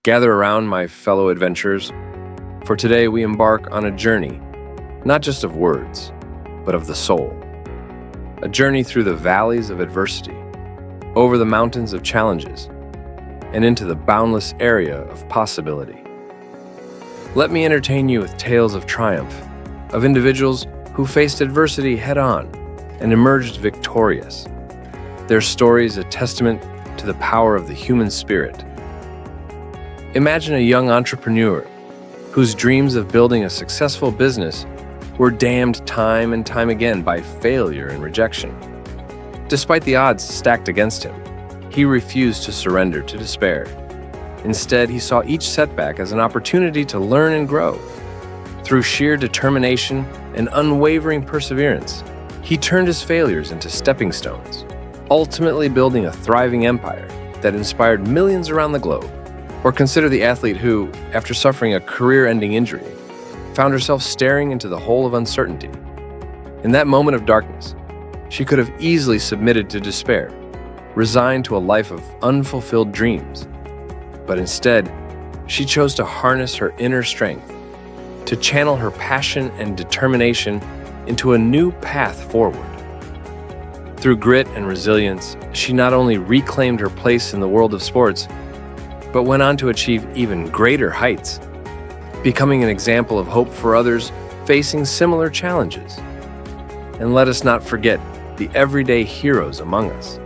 Gather around, my fellow adventurers, for today we embark on a journey, not just of words, but of the soul. A journey through the valleys of adversity, over the mountains of challenges, and into the boundless area of possibility. Let me entertain you with tales of triumph, of individuals who faced adversity head-on and emerged victorious. Their stories a testament to the power of the human spirit. Imagine a young entrepreneur whose dreams of building a successful business were damned time and time again by failure and rejection. Despite the odds stacked against him, he refused to surrender to despair. Instead, he saw each setback as an opportunity to learn and grow. Through sheer determination and unwavering perseverance, he turned his failures into stepping stones, ultimately building a thriving empire that inspired millions around the globe. Or consider the athlete who, after suffering a career-ending injury, found herself staring into the hole of uncertainty. In that moment of darkness, she could have easily submitted to despair, resigned to a life of unfulfilled dreams. But instead, she chose to harness her inner strength, to channel her passion and determination into a new path forward. Through grit and resilience, she not only reclaimed her place in the world of sports, but went on to achieve even greater heights, becoming an example of hope for others facing similar challenges. And let us not forget the everyday heroes among us,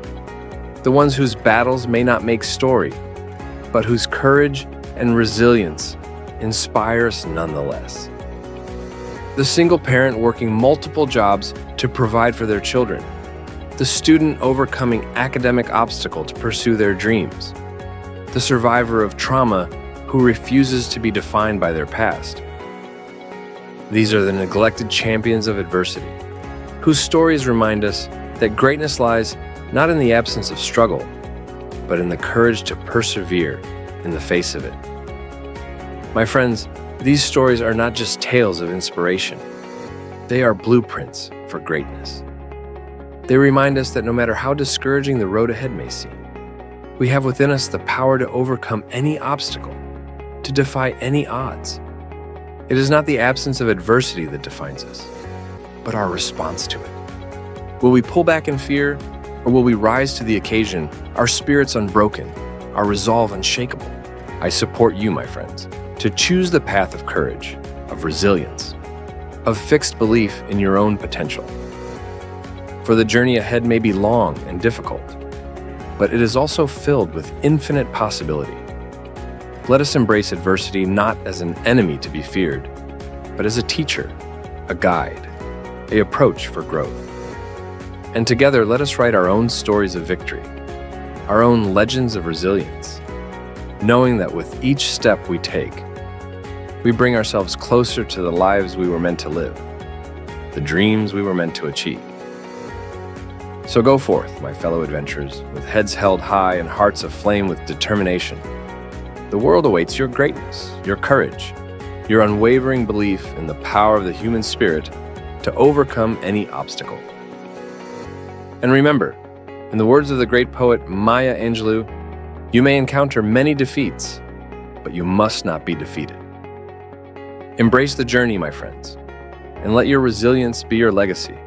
the ones whose battles may not make story, but whose courage and resilience inspire us nonetheless. The single parent working multiple jobs to provide for their children, the student overcoming academic obstacle to pursue their dreams, the survivor of trauma who refuses to be defined by their past. These are the neglected champions of adversity, whose stories remind us that greatness lies not in the absence of struggle, but in the courage to persevere in the face of it. My friends, these stories are not just tales of inspiration. They are blueprints for greatness. They remind us that no matter how discouraging the road ahead may seem, we have within us the power to overcome any obstacle, to defy any odds. It is not the absence of adversity that defines us, but our response to it. Will we pull back in fear, or will we rise to the occasion, our spirits unbroken, our resolve unshakable? I support you, my friends, to choose the path of courage, of resilience, of fixed belief in your own potential. For the journey ahead may be long and difficult, but it is also filled with infinite possibility. Let us embrace adversity not as an enemy to be feared, but as a teacher, a guide, an approach for growth. And together, let us write our own stories of victory, our own legends of resilience, knowing that with each step we take, we bring ourselves closer to the lives we were meant to live, the dreams we were meant to achieve. So go forth, my fellow adventurers, with heads held high and hearts aflame with determination. The world awaits your greatness, your courage, your unwavering belief in the power of the human spirit to overcome any obstacle. And remember, in the words of the great poet Maya Angelou, you may encounter many defeats, but you must not be defeated. Embrace the journey, my friends, and let your resilience be your legacy.